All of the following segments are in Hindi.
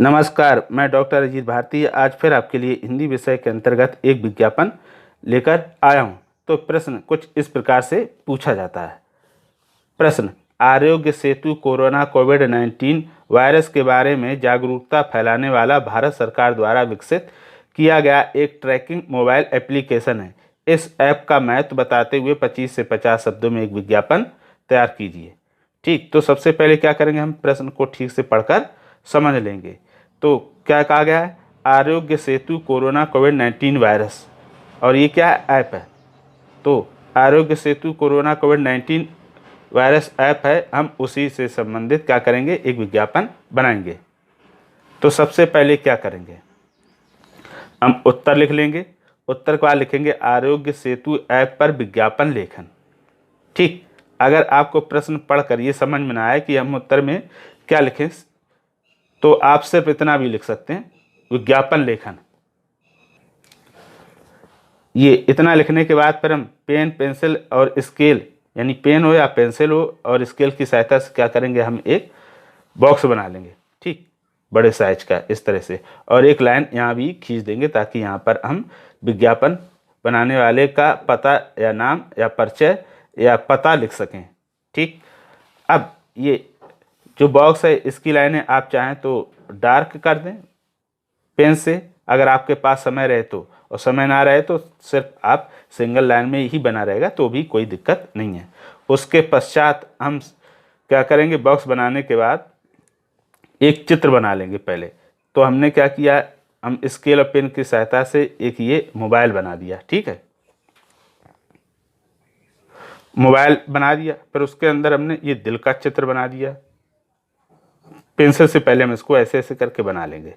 नमस्कार, मैं डॉक्टर अजीत भारती आज फिर आपके लिए हिंदी विषय के अंतर्गत एक विज्ञापन लेकर आया हूं। तो प्रश्न कुछ इस प्रकार से पूछा जाता है। प्रश्न, आरोग्य सेतु कोरोना कोविड-19 वायरस के बारे में जागरूकता फैलाने वाला भारत सरकार द्वारा विकसित किया गया एक ट्रैकिंग मोबाइल एप्लीकेशन है। इस ऐप का महत्व बताते हुए 25 से 50 शब्दों में एक विज्ञापन तैयार कीजिए। ठीक, तो सबसे पहले क्या करेंगे, हम प्रश्न को ठीक से पढ़कर समझ लेंगे। तो क्या कहा गया है, आरोग्य सेतु कोरोना कोविड-19 वायरस, और ये क्या ऐप है। तो आरोग्य सेतु कोरोना कोविड-19 वायरस ऐप है, हम उसी से संबंधित क्या करेंगे, एक विज्ञापन बनाएंगे। तो सबसे पहले क्या करेंगे, हम उत्तर लिख लेंगे। उत्तर के बाद लिखेंगे आरोग्य सेतु ऐप पर विज्ञापन लेखन। ठीक, अगर आपको प्रश्न पढ़कर ये समझ में ना आए कि हम उत्तर में क्या लिखें, तो आप सिर्फ इतना भी लिख सकते हैं, विज्ञापन लेखन। ये इतना लिखने के बाद फिर हम पेन, पेंसिल और स्केल, यानी पेन हो या पेंसिल हो और स्केल की सहायता से क्या करेंगे, हम एक बॉक्स बना लेंगे। ठीक, बड़े साइज का इस तरह से, और एक लाइन यहाँ भी खींच देंगे ताकि यहाँ पर हम विज्ञापन बनाने वाले का पता या नाम या परिचय या पता लिख सकें। ठीक, अब ये जो बॉक्स है इसकी लाइनें आप चाहें तो डार्क कर दें पेन से, अगर आपके पास समय रहे तो, और समय ना रहे तो सिर्फ आप सिंगल लाइन में ही बना रहेगा तो भी कोई दिक्कत नहीं है। उसके पश्चात हम क्या करेंगे, बॉक्स बनाने के बाद एक चित्र बना लेंगे पहले। तो हमने क्या किया, हम स्केल और पेन की सहायता से एक ये मोबाइल बना दिया। ठीक है, मोबाइल बना दिया, फिर उसके अंदर हमने ये दिल का चित्र बना दिया। पेंसिल से पहले हम इसको ऐसे ऐसे करके बना लेंगे,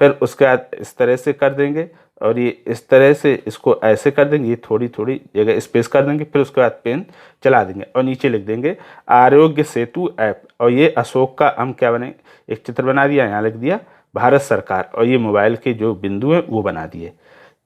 फिर उसके बाद इस तरह से कर देंगे, और ये इस तरह से इसको ऐसे कर देंगे, ये थोड़ी थोड़ी जगह स्पेस कर देंगे, फिर उसके बाद पेन चला देंगे और नीचे लिख देंगे आरोग्य सेतु ऐप। और ये अशोक का हम क्या बने, एक चित्र बना दिया, यहाँ लिख दिया भारत सरकार, और ये मोबाइल के जो बिंदु हैं वो बना दिए।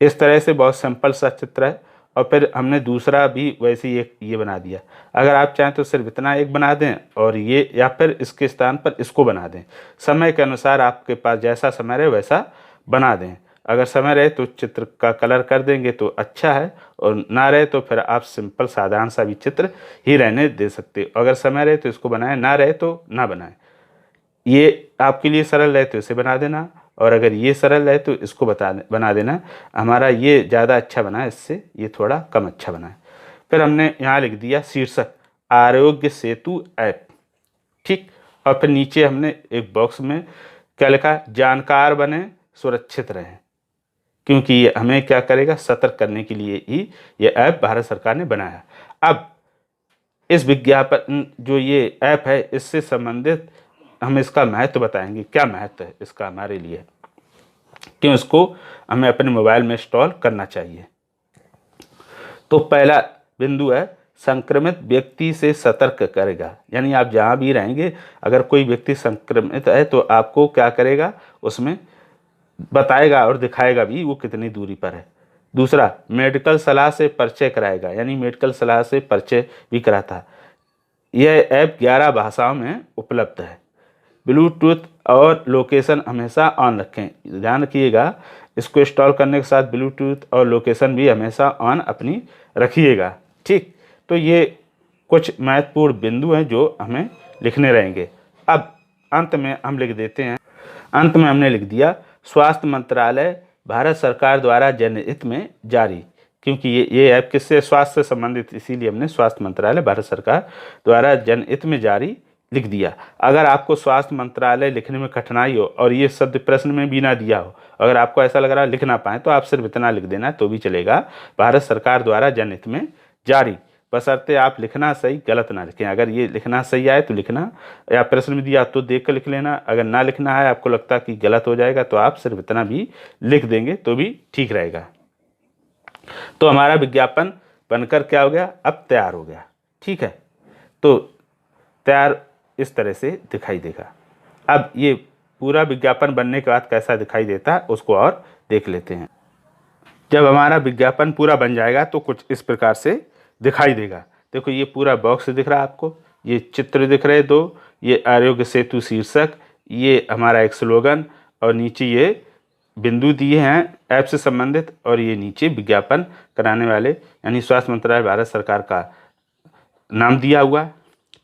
इस तरह से बहुत सिंपल सा चित्र है। और फिर हमने दूसरा भी वैसे ही एक ये बना दिया। अगर आप चाहें तो सिर्फ इतना एक बना दें और ये, या फिर इसके स्थान पर इसको बना दें। समय के अनुसार आपके पास जैसा समय रहे वैसा बना दें। अगर समय रहे तो चित्र का कलर कर देंगे तो अच्छा है, और ना रहे तो फिर आप सिंपल साधारण सा भी चित्र ही रहने दे सकते हो। अगर समय रहे तो इसको बनाएं, ना रहे तो ना बनाएं। ये आपके लिए सरल रहे तो इसे बना देना, और अगर ये सरल है तो इसको बना देना। हमारा ये ज़्यादा अच्छा बना है, इससे ये थोड़ा कम अच्छा बना है। फिर हमने यहाँ लिख दिया शीर्षक आरोग्य सेतु ऐप। ठीक, और फिर नीचे हमने एक बॉक्स में क्या लिखा, जानकार बने सुरक्षित रहें, क्योंकि ये हमें क्या करेगा, सतर्क करने के लिए ही ये ऐप भारत सरकार ने बनाया। अब इस विज्ञापन जो ये ऐप है इससे संबंधित हम इसका महत्व बताएंगे। क्या महत्व है इसका हमारे लिए, क्यों इसको हमें अपने मोबाइल में इंस्टॉल करना चाहिए। तो पहला बिंदु है, संक्रमित व्यक्ति से सतर्क करेगा। यानी आप जहाँ भी रहेंगे, अगर कोई व्यक्ति संक्रमित है तो आपको क्या करेगा, उसमें बताएगा और दिखाएगा भी वो कितनी दूरी पर है। दूसरा, मेडिकल सलाह से परिचय कराएगा, यानी मेडिकल सलाह से परिचय भी कराता है। यह ऐप 11 भाषाओं में उपलब्ध है। ब्लूटूथ और लोकेशन हमेशा ऑन रखें। ध्यान रखिएगा, इसको इंस्टॉल करने के साथ ब्लूटूथ और लोकेशन भी हमेशा ऑन अपनी रखिएगा। ठीक, तो ये कुछ महत्वपूर्ण बिंदु हैं जो हमें लिखने रहेंगे। अब अंत में हम लिख देते हैं, अंत में हमने लिख दिया स्वास्थ्य मंत्रालय भारत सरकार द्वारा जनहित में जारी। क्योंकि ये ऐप किससे, स्वास्थ्य से संबंधित, इसीलिए हमने स्वास्थ्य मंत्रालय भारत सरकार द्वारा जनहित में जारी लिख दिया। अगर आपको स्वास्थ्य मंत्रालय लिखने में कठिनाई हो और ये शब्द प्रश्न में भी ना दिया हो, अगर आपको ऐसा लग रहा है लिख ना पाए, तो आप सिर्फ इतना लिख देना तो भी चलेगा, भारत सरकार द्वारा जनहित में जारी। बशर्ते आप लिखना सही, गलत ना लिखें। अगर ये लिखना सही आए तो लिखना, या प्रश्न में दिया तो देख कर लिख लेना। अगर ना लिखना है, आपको लगता कि गलत हो जाएगा, तो आप सिर्फ इतना भी लिख देंगे तो भी ठीक रहेगा। तो हमारा विज्ञापन बनकर क्या हो गया, अब तैयार हो गया। ठीक है, तो तैयार इस तरह से दिखाई देगा। अब ये पूरा विज्ञापन बनने के बाद कैसा दिखाई देता है उसको और देख लेते हैं। जब हमारा विज्ञापन पूरा बन जाएगा तो कुछ इस प्रकार से दिखाई देगा। देखो, ये पूरा बॉक्स दिख रहा है आपको, ये चित्र दिख रहे दो, ये आरोग्य सेतु शीर्षक, ये हमारा एक स्लोगन, और नीचे ये बिंदु दिए हैं ऐप से संबंधित, और ये नीचे विज्ञापन कराने वाले यानी स्वास्थ्य मंत्रालय भारत सरकार का नाम दिया हुआ।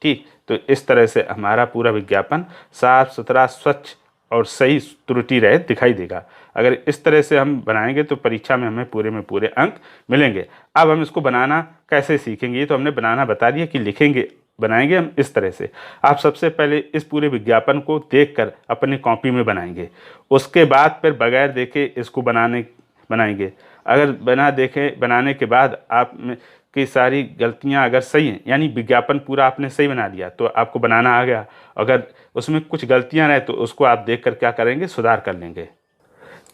ठीक, तो इस तरह से हमारा पूरा विज्ञापन साफ सुथरा, स्वच्छ और सही त्रुटि रहित दिखाई देगा। अगर इस तरह से हम बनाएंगे तो परीक्षा में हमें पूरे में पूरे अंक मिलेंगे। अब हम इसको बनाना कैसे सीखेंगे, ये तो हमने बनाना बता दिया कि लिखेंगे, बनाएंगे हम इस तरह से। आप सबसे पहले इस पूरे विज्ञापन को देखकर अपनी कॉपी में बनाएंगे, उसके बाद फिर बगैर देखे इसको बनाएंगे। अगर बिना देखे बनाने के बाद आप में की सारी गलतियां अगर सही हैं, यानी विज्ञापन पूरा आपने सही बना लिया तो आपको बनाना आ गया, अगर उसमें कुछ गलतियां रहे तो उसको आप देख कर क्या करेंगे, सुधार कर लेंगे।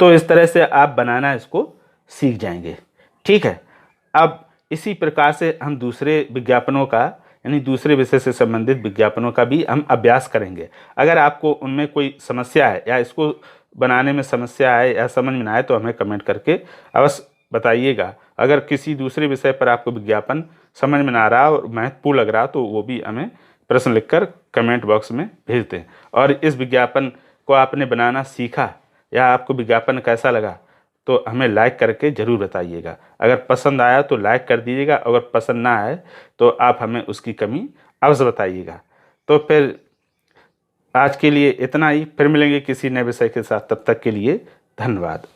तो इस तरह से आप बनाना इसको सीख जाएंगे। ठीक है, अब इसी प्रकार से हम दूसरे विज्ञापनों का यानी दूसरे विषय से संबंधित विज्ञापनों का भी हम अभ्यास करेंगे। अगर आपको उनमें कोई समस्या है या इसको बनाने में समस्या है या समझ में ना आए तो हमें कमेंट करके अवश्य बताइएगा। अगर किसी दूसरे विषय पर आपको विज्ञापन समझ में ना आ रहा और महत्वपूर्ण लग रहा तो वो भी हमें प्रश्न लिखकर कमेंट बॉक्स में भेज दें। और इस विज्ञापन को आपने बनाना सीखा या आपको विज्ञापन कैसा लगा तो हमें लाइक करके ज़रूर बताइएगा। अगर पसंद आया तो लाइक कर दीजिएगा, अगर पसंद ना आए तो आप हमें उसकी कमी अवश्य बताइएगा। तो फिर आज के लिए इतना ही, फिर मिलेंगे किसी नए विषय के साथ, तब तक के लिए धन्यवाद।